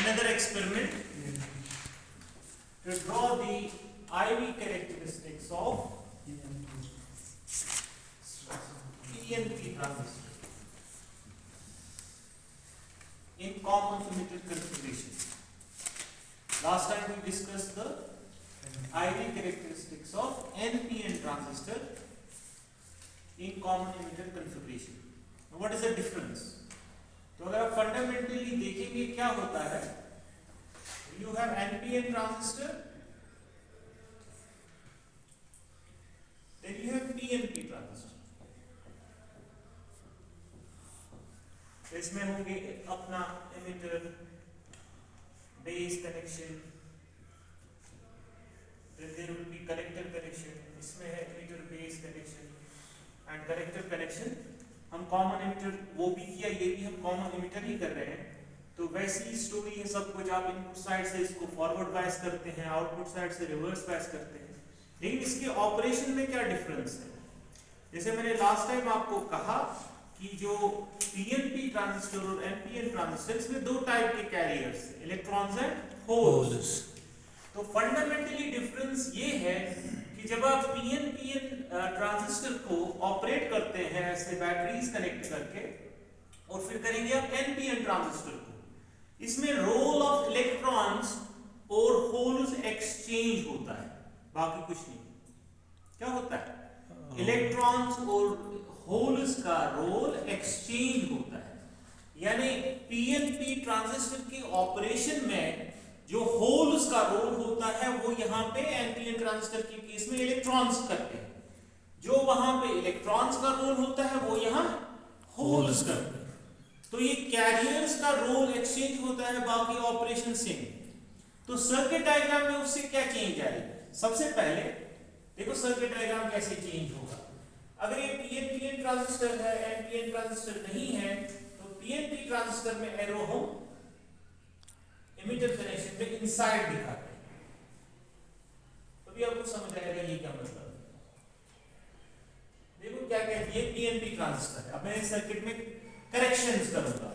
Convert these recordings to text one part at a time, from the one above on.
another experiment to draw the IV characteristics of PNP transistor in common emitter configuration. Last time we discussed the IV characteristics of NPN transistor in common emitter configuration. Now what is the difference? तो अगर आप fundamentally देखेंगे क्या होता है, you have NPN transistor, then you have PNP transistor. तो इसमें होंगे अपना emitter, base connection, then there will be collector connection. इसमें है emitter base connection and collector connection. हम कॉमन एमिटर वो भी किया, ये भी हम कॉमन एमिटर ही कर रहे हैं. तो वैसी स्टोरी है सब कुछ. आप इनपुट साइड से इसको फॉरवर्ड बायस करते हैं, आउटपुट साइड से रिवर्स बायस करते हैं. लेकिन इसके ऑपरेशन में क्या डिफरेंस है? जैसे मैंने लास्ट टाइम आपको कहा कि जो पीएनपी ट्रांजिस्टर और एनपीएन ट्रांजिस्टर, इसमें दो टाइप के कैरियर्स हैं, इलेक्ट्रॉन्स एंड होल्स. तो फंडामेंटली डिफरेंस ये है कि जब आप पीएनपीएन ट्रांजिस्टर को ऑपरेट करते हैं ऐसे बैटरीज कनेक्ट करके, और फिर करेंगे आप एनपीएन ट्रांजिस्टर को, इसमें रोल ऑफ इलेक्ट्रॉन्स और होल्स एक्सचेंज होता है, बाकी कुछ नहीं. क्या होता है? इलेक्ट्रॉन्स और होल्स का रोल एक्सचेंज होता है. यानी पीएनपी ट्रांजिस्टर के ऑपरेशन में जो होल्स का रोल होता है वो यहाँ पे एनपीएन ट्रांजिस्टर के केस में इलेक्ट्रॉन्स करते हैं. जो वहां पे इलेक्ट्रॉन्स का रोल होता है वो यहाँ होल्स करते हैं. तो ये कैरियर्स का रोल एक्सचेंज होता है, बाकी ऑपरेशन सेम. तो सर्किट डायग्राम में उससे क्या चेंज आएगा? सबसे पहले देखो सर्किट डायग्राम कैसे चेंज होगा. अगर ये पीएनपीएन ट्रांजिस्टर है, एनपीएन ट्रांजिस्टर नहीं है, तो पीएनपी ट्रांजिस्टर में एरो हम इमिटर कनेक्शन पे इनसाइड दिखाते हैं. तो भी आपको समझ आएगा ये क्या मतलब है. देखो क्या कहती है, पीएनपी ट्रांजिस्टर है. अब मैं इस सर्किट में करेक्शंस करूंगा.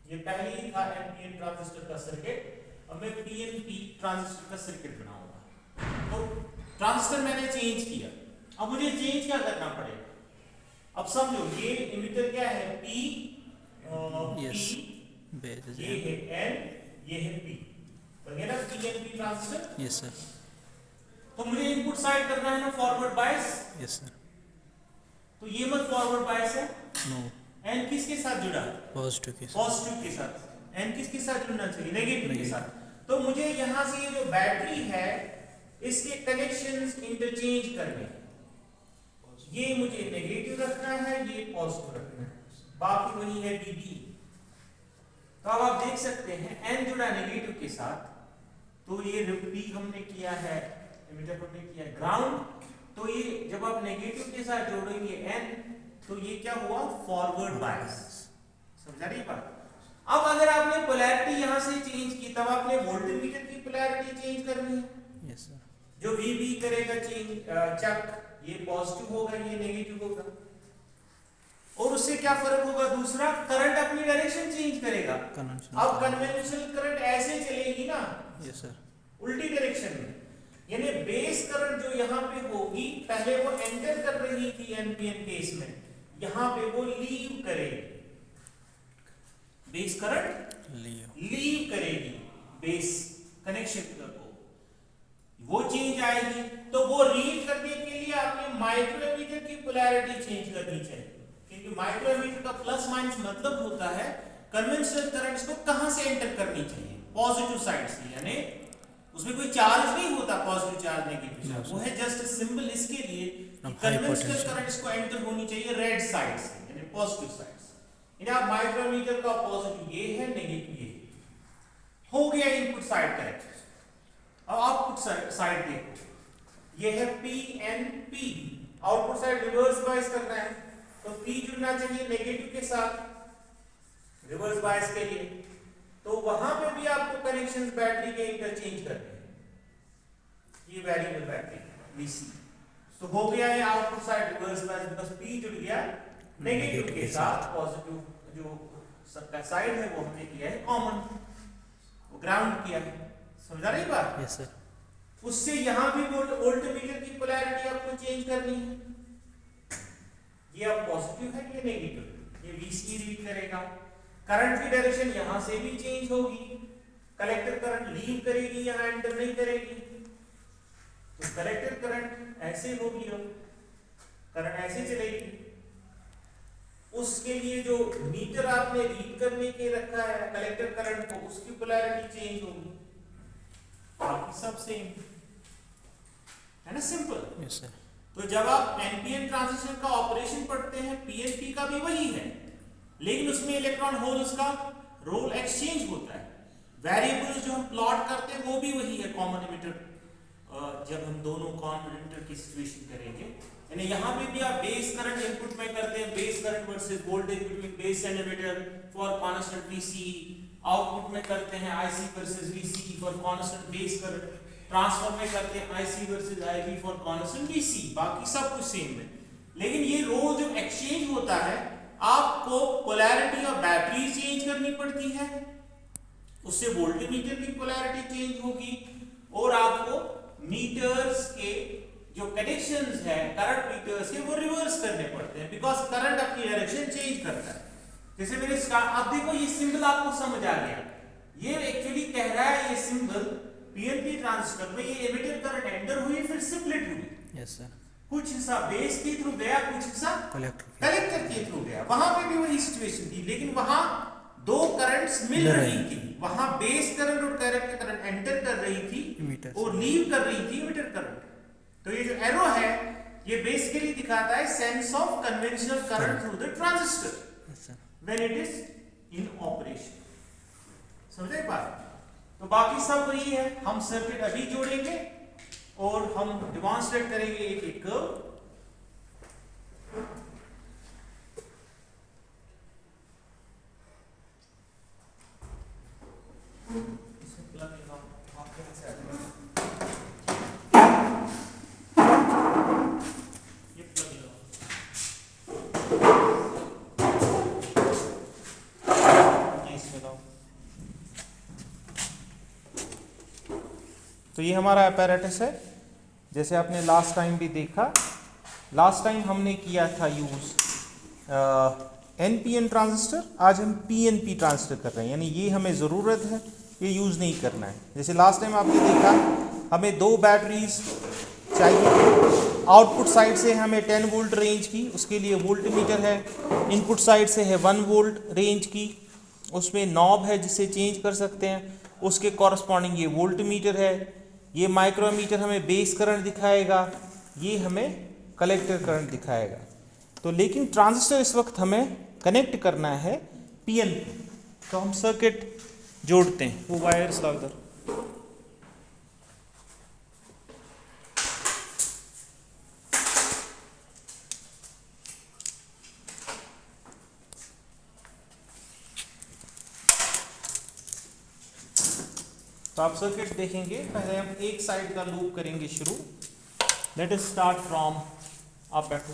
ये पहले ही था एनपीएन ट्रांजिस्टर का सर्किट, अब मैं पीएनपी ट्रांजिस्टर का सर्किट बनाऊंगा. तो ट्रांजिस्टर मैंने चेंज किया, अब मुझे चेंज क्या करना पड़ेगा? अब समझो ये इमिटर क्या है, पी, ये है एन, ये है पी, वगैरह पीएनपी ट्रांजिस्टर. Yes sir. तो मुझे इनपुट साइड करना है ना फॉरवर्ड बायस. Yes sir. तो ये मत फॉरवर्ड बायस है. नो. एन किसके साथ जुड़ा? पॉजिटिव के साथ. पॉजिटिव के साथ. एन किसके साथ जुड़ना चाहिए? नेगेटिव के साथ. तो मुझे यहां से ये जो बैटरी है इसके कनेक्शंस इंटरचेंज करने हैं. ये मुझे नेगेटिव रखना है, ये पॉजिटिव रखना है, बाकी वही है बीबी. तो अब आप देख सकते हैं एन जुड़ा नेगेटिव के साथ, तो ये पी हमने किया है, एमिटर हमने किया ग्राउंड. तो ये जब आप नेगेटिव के साथ जोड़ेंगे एन, तो ये क्या हुआ? Forward bias. समझा रही बात? अब अगर आपने पोलैरिटी यहां से चेंज की, तब आपने वोल्टमीटर की पोलैरिटी चेंज करनी है. Yes sir. जो वीबी करेगा चेंज चेक, ये पॉजिटिव होगा, ये नेगेटिव होगा. और उससे क्या फर्क होगा? दूसरा, करंट अपनी डायरेक्शन चेंज करेगा. अब कन्वेंशनल करंट ऐसे चलेगी ना. Yes sir. उल्टी डायरेक्शन में. यानी बेस करंट जो यहाँ पे होगी, पहले वो एंटर कर रही थी एनपीएन केस में, यहाँ पे वो लीव करेगी. बेस करंट लीव करेगी बेस कनेक्शन को, वो चेंज आएगी. तो वो रीड करने के लिए आपने माइक्रोमीटर की पोलैरिटी चेंज करनी चाहिए, क्योंकि माइक्रोमीटर का प्लस माइनस मतलब होता है कन्वेंशनल करंट्स को कहां से एंटर करनी चाहिए? पॉजिटिव साइड से. यानी उसमें कोई चार्ज नहीं होता, पॉजिटिव चार्ज नेगेटिव चार्ज, वो है जस्ट सिंबल इसके लिए कन्वेंशनल करंट्स को एंटर होनी चाहिए रेड साइड से, यानी पॉजिटिव साइड से. यानी आप माइक्रोमीटर का पॉजिटिव ये है, नेगेटिव ये हो गया इनपुट साइड करेक्ट. अब आउटपुट साइड देखो, ये है P N P. Output side reverse bias करना है, तो पी जुड़ना चाहिए नेगेटिव के साथ रिवर्स बायस के लिए. तो वहां पे भी आपको कनेक्शंस बैटरी के इंटरचेंज करने हैं. ये वेरिएबल बैटरी वीसी. तो हो गया है output side reverse bias, because P जुड़ गया नेगेटिव के साथ. पॉजिटिव जो सबका साइड है वो हमने किया है कॉमन. ग्राउंड किया है, समझा रही बात? Yes sir. उससे यहां भी वोल्टमीटर की पोलैरिटी आपको चेंज करनी है। ये अब पॉजिटिव है, ये नेगेटिव, ये VC रीड करेगा। करंट की डायरेक्शन यहां से भी चेंज होगी, कलेक्टर करंट लीव करेगी, यहां एंटर नहीं करेगी। तो कलेक्टर करंट ऐसे होगी, करंट ऐसे चलेगी। उसके लिए जो मीटर आपने रीड करने के रखा है कलेक्टर करंट को, उसकी पोलैरिटी चेंज होगी। बाकी सब सेम है ना, सिंपल। Yes sir. तो जब आप एनपीएन ट्रांजिस्टर का ऑपरेशन पढ़ते हैं, पीएनपी का भी वही है, लेकिन उसमें इलेक्ट्रॉन होल्स का रोल एक्सचेंज होता है। वेरिएबल्स जो हम प्लॉट करते हैं वो भी वही है, कॉमन एमिटर। जब हम दोनों कॉमन एमिटर की सिचुएशन करेंगे, यानी यहाँ पे भी आप बेस करंट इनपुट में करते हैं, base current versus voltage between base and emitter for constant VC. Output में करते हैं IC versus VC for constant base current. Transfer में करते हैं IC versus IV for constant VC. बाकी सब कुछ सेम है, लेकिन ये रोल जो एक्सचेंज होता है, आपको पोलैरिटी ऑफ बैटरी चेंज करनी पड़ती है, उससे वोल्टमीटर की पोलैरिटी चेंज होगी, और आपको मीटर्स के जो कनेक्शंस है करंट मीटर्स के वो रिवर्स करने पड़ते हैं, बिकॉज करंट अपनी डायरेक्शन चेंज करता है। जैसे मेरे अब देखो ये सिंबल आपको समझ आ गया, ये एक्चुअली कह रहा है, ये सिंबल पीएनपी ट्रांजिस्टर में ये एमिटर करंट एंटर हुई, फिर स्प्लिट हुई। Yes sir. कुछ हिस्सा बेस के थ्रू गया, कुछ हिस्सा कलेक्टर के थ्रू गया। वहां पे भी वही सिचुएशन थी, लेकिन वहां दो करंट्स मिल रही थी। वहां बेस करंट और कलेक्टर करंट एंटर कर रही थी और लीव कर रही थी एमिटर करंट। तो ये जो एरो है, ये बेसिकली दिखाता है sense of conventional current through the transistor when it is in operation. समझे बात? तो बाकी सब वही है, हम सर्किट अभी जोड़ेंगे और हम डेमोंस्ट्रेट करेंगे एक एक कर्व। तो ये हमारा apparatus है, जैसे आपने लास्ट टाइम भी देखा। लास्ट टाइम हमने किया था यूज एनपीएन ट्रांजिस्टर, आज हम पीएनपी ट्रांजिस्टर कर रहे हैं, यानी ये हमें ज़रूरत है, ये यूज़ नहीं करना है। जैसे लास्ट टाइम आपने देखा, हमें दो बैटरीज चाहिए। आउटपुट साइड से हमें 10 वोल्ट रेंज की, उसके लिए वोल्टमीटर है। इनपुट साइड से है 1 वोल्ट रेंज की, उसमें नॉब है जिससे चेंज कर सकते हैं, उसके कॉरस्पॉन्डिंग ये वोल्टमीटर है। ये माइक्रोमीटर हमें बेस करंट दिखाएगा, ये हमें कलेक्टर करंट दिखाएगा। तो लेकिन ट्रांजिस्टर इस वक्त हमें कनेक्ट करना है पीएनपी, तो हम सर्किट जोड़ते हैं। वो वायर्स लाओ इधर। तो आप सर्किट देखेंगे, पहले हम एक साइड का लूप करेंगे शुरू। लेट अस स्टार्ट फ्रॉम, आप बैठो,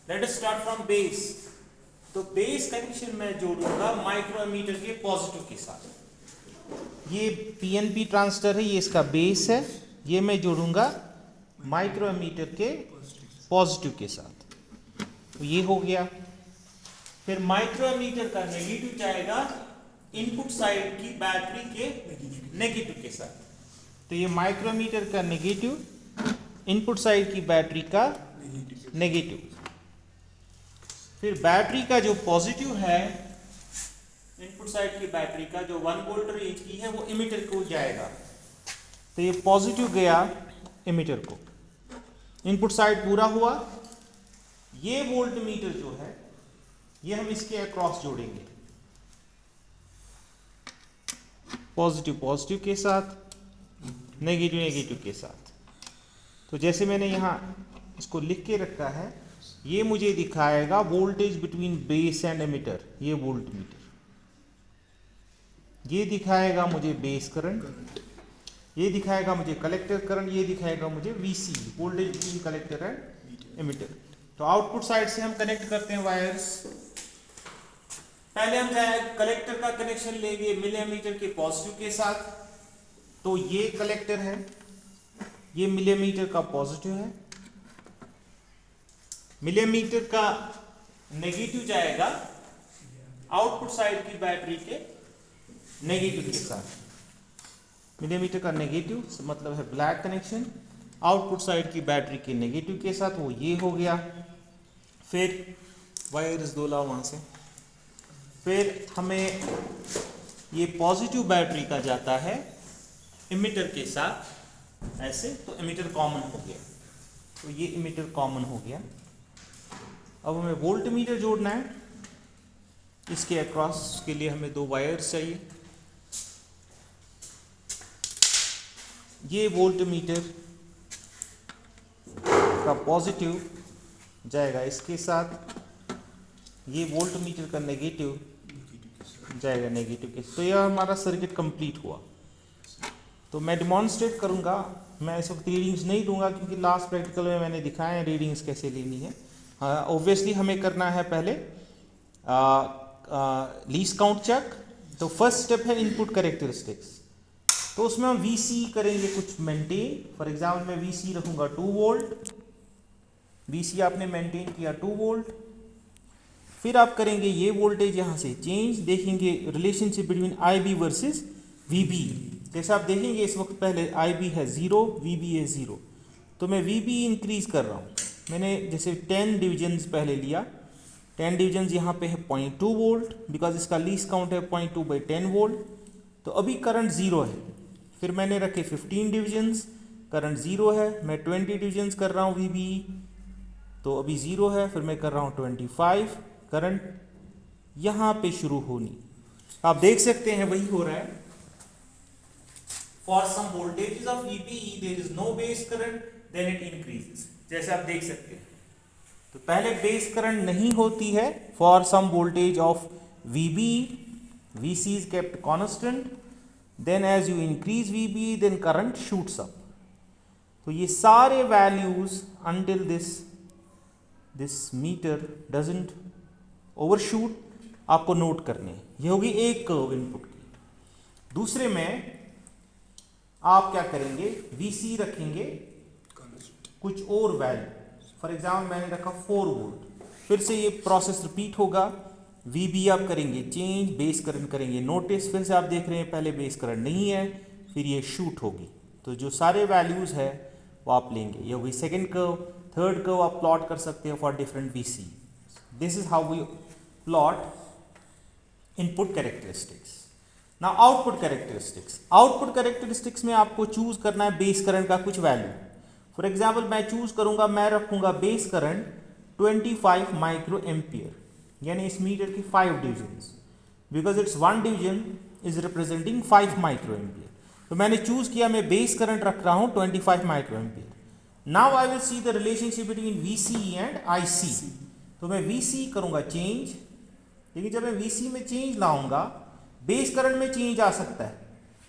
let us start from base. तो बेस कनेक्शन मैं जोड़ूंगा माइक्रोमीटर के पॉजिटिव के साथ। ये पीएनपी ट्रांजिस्टर है, ये इसका बेस है, ये मैं जोड़ूंगा माइक्रोमीटर के पॉजिटिव के साथ। तो ये हो गया। फिर माइक्रोमीटर का नेगेटिव जाएगा इनपुट साइड की बैटरी के नेगेटिव के साथ। तो ये माइक्रोमीटर का नेगेटिव इनपुट साइड की बैटरी का नेगेटिव। फिर बैटरी का जो पॉजिटिव है, इनपुट साइड की बैटरी का जो 1 वोल्ट रेंज की है, वो इमीटर को जाएगा। तो ये पॉजिटिव गया इमीटर को, इनपुट साइड पूरा हुआ। ये वोल्टमीटर जो है, ये हम इसके अक्रॉस जोड़ेंगे, पॉजिटिव पॉजिटिव के साथ, नेगेटिव नेगेटिव के साथ। तो जैसे मैंने यहाँ इसको लिख के रखा है, ये मुझे दिखाएगा voltage between base and emitter, ये वोल्टमीटर। ये दिखाएगा मुझे बेस करंट, ये दिखाएगा मुझे कलेक्टर करंट, ये दिखाएगा मुझे VC, voltage between collector and emitter. तो आउटपुट साइड से हम कनेक्ट करते हैं वायर्स। पहले हम जाए कलेक्टर का कनेक्शन लेंगे मिलीमीटर के पॉजिटिव के साथ। तो ये कलेक्टर है, ये मिलीमीटर का पॉजिटिव है, मिलीमीटर का नेगेटिव जाएगा आउटपुट साइड की बैटरी के नेगेटिव के साथ। मिलीमीटर का नेगेटिव मतलब है ब्लैक कनेक्शन, आउटपुट साइड की बैटरी के नेगेटिव के साथ, वो ये हो गया। फिर वायर्स दो लाओ वहां से। फिर हमें ये पॉजिटिव बैटरी का जाता है इमिटर के साथ ऐसे, तो इमिटर कॉमन हो गया, तो ये इमिटर कॉमन हो गया। अब हमें वोल्ट मीटर जोड़ना है, इसके अक्रॉस के लिए हमें दो वायर्स चाहिए। ये वोल्ट मीटर का पॉजिटिव जाएगा इसके साथ, ये वोल्ट मीटर का नेगेटिव जाएगा नेगेटिव के। तो यह हमारा सर्किट कंप्लीट हुआ। तो मैं डिमॉन्स्ट्रेट करूंगा, मैं इस वक्त रीडिंग्स नहीं दूंगा क्योंकि लास्ट प्रैक्टिकल में मैंने दिखाया है रीडिंग्स कैसे लेनी है। ऑब्वियसली हमें करना है पहले लीस्ट काउंट चेक। तो फर्स्ट स्टेप है इनपुट कैरेक्टरिस्टिक्स, तो उसमें हम वीसी करेंगे कुछ मेंटेन। फॉर एग्जाम्पल मैं वीसी रखूंगा 2 वोल्ट, वीसी आपने मेंटेन किया 2 वोल्ट। फिर आप करेंगे ये वोल्टेज यहाँ से चेंज, देखेंगे relationship between IB versus VB। जैसे आप देखेंगे इस वक्त पहले IB है 0, VB है 0, तो मैं VB इंक्रीज कर रहा हूँ। मैंने जैसे 10 डिविजन्स पहले लिया, 10 डिविजन्स यहाँ पे है 0.2 वोल्ट, बिकॉज इसका लीस्ट काउंट है 0.2/10 वोल्ट, तो अभी करंट 0 है। फिर मैंने रखे 15 डिविजन्स, करंट 0 है, मैं 20 डिविजन्स कर रहा हूँ VB, तो अभी 0 है। फिर मैं कर रहा हूँ 25, करंट यहाँ पे शुरू होनी, आप देख सकते हैं वही हो रहा है। For some voltages of VBE there is no base current, then it increases, जैसे आप देख सकते हैं। तो पहले बेस करंट नहीं होती है for some voltage of VBE, VC is kept constant, then as you increase VBE then current shoots up। तो ये सारे values until this meter doesn't overshoot आपको नोट करने। ये होगी एक कर्व इनपुट की। दूसरे में आप क्या करेंगे, VC रखेंगे कुछ और वैल्यू, फॉर एग्जाम्पल मैंने रखा 4 वोल्ट। फिर से ये प्रोसेस रिपीट होगा, VB आप करेंगे चेंज, बेस करंट करेंगे नोटिस। फिर से आप देख रहे हैं पहले बेस करंट नहीं है, फिर ये शूट होगी। तो जो सारे वैल्यूज है वो आप लेंगे। ये होगी सेकेंड कर्व। थर्ड कर्व आप प्लॉट कर सकते हो for different VC। This is how we plot input characteristics. Now output characteristics. Output characteristics में आपको चूज करना है बेस करंट का कुछ वैल्यू। फॉर एग्जाम्पल मैं चूज करूंगा, मैं रखूंगा बेस करंट 25 माइक्रो एम्पियर, यानी इस मीटर की 5 divisions, because it's 1 division is representing 5 micro ampere. तो मैंने चूज किया, मैं बेस करंट रख रहा हूं 25 micro ampere. Now I will see the relationship between VC and IC। तो मैं VC करूंगा चेंज, लेकिन जब मैं VC में चेंज लाऊंगा बेस करंट में चेंज आ सकता है।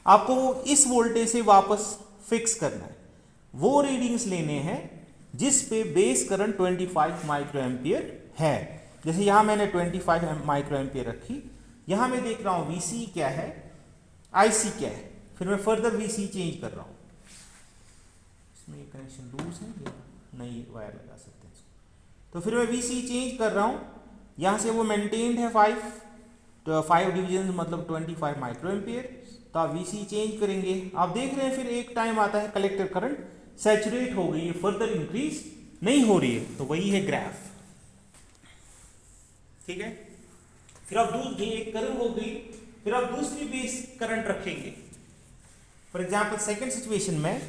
आपको इस वोल्टेज से वापस फिक्स करना है, वो रीडिंग्स लेने हैं जिस पे बेस करंट 25 माइक्रो एम्पियर है। जैसे यहां मैंने 25 माइक्रो एम्पियर रखी, यहां मैं देख रहा हूं VC क्या है, IC क्या है। फिर मैं फर्दर VC चेंज कर रहा हूं। इसमें ये कनेक्शन लूज है या नई वायर लगा सकते हैं इसको। तो फिर मैं VC चेंज कर रहा हूं, यहां से वो मेंटेन्ड है 5 डिवीजन मतलब 25 माइक्रो एम्पियर। तो आप VC चेंज करेंगे, आप देख रहे हैं फिर एक टाइम आता है कलेक्टर करंट सैचुरेट हो गई है, फर्दर इंक्रीज नहीं हो रही है, तो वही है ग्राफ। ठीक है। फिर आप दूसरी एक कर्व हो गई, फिर आप दूसरी बेस करंट रखेंगे। फॉर एग्जाम्पल सेकेंड सिचुएशन में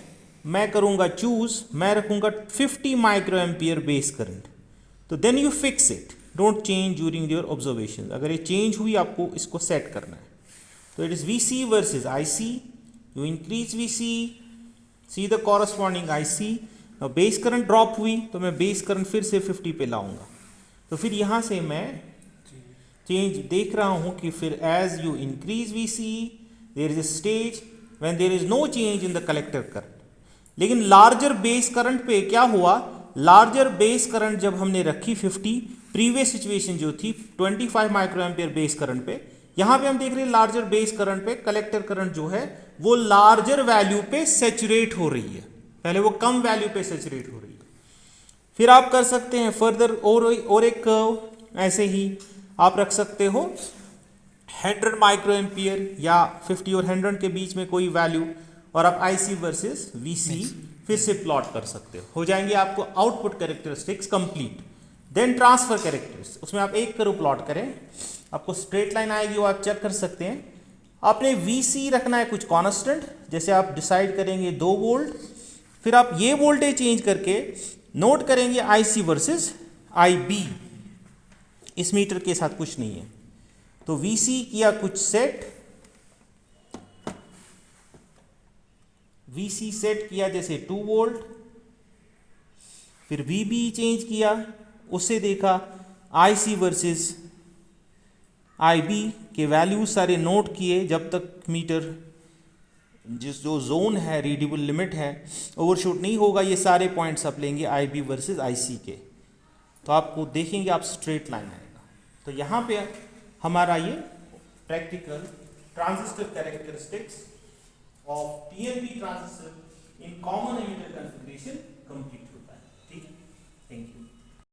मैं करूंगा चूज, मैं रखूंगा 50 माइक्रो एम्पियर बेस करंट। तो then you fix it, don't change during your observation. अगर ये चेंज हुई आपको इसको सेट करना है। तो it is VC versus IC, you increase VC, see the corresponding IC। Base current drop हुई तो मैं बेस करंट फिर से 50 पे लाऊंगा। तो फिर यहां से मैं चेंज देख रहा हूं कि फिर as you increase VC there is a stage when there is no change in the collector current. लेकिन लार्जर बेस करंट पे क्या हुआ, लार्जर बेस करंट जब हमने रखी 50, प्रीवियस सिचुएशन जो थी 25 माइक्रो एम्पियर बेस करंट पे, यहां पे हम देख रहे हैं लार्जर बेस करंट पे कलेक्टर करंट जो है वो लार्जर वैल्यू पे सैचुरेट हो रही है, पहले वो कम वैल्यू पे सैचुरेट हो रही है। फिर आप कर सकते हैं फर्दर और एक कर्व ऐसे ही आप रख सकते हो 100 माइक्रो एम्पियर या 50 और 100 के बीच में कोई वैल्यू, और आप IC वर्सेस VC फिर से प्लॉट कर सकते हो जाएंगे आपको output characteristics complete. Then transfer characteristics, उसमें आप एक कर्व प्लॉट करें, आपको स्ट्रेट लाइन आएगी वो आप चेक कर सकते हैं। आपने VC रखना है कुछ कांस्टेंट, जैसे आप डिसाइड करेंगे 2 वोल्ट, फिर आप ये वोल्टेज चेंज करके नोट करेंगे IC वर्सेस IB, इस मीटर के साथ कुछ नहीं है। तो VC किया कुछ सेट, VC सेट किया जैसे 2 वोल्ट, फिर VB चेंज किया, उससे देखा IC वर्सेस IB के वैल्यू सारे नोट किए, जब तक मीटर जो जोन है रीडेबल लिमिट है ओवरशूट नहीं होगा, ये सारे पॉइंट्स आप लेंगे IB वर्सेस IC के, तो आपको देखेंगे आप स्ट्रेट लाइन आएगा। तो यहाँ पे हमारा ये practical transistor characteristics of TNP transistor in common emitter configuration complete.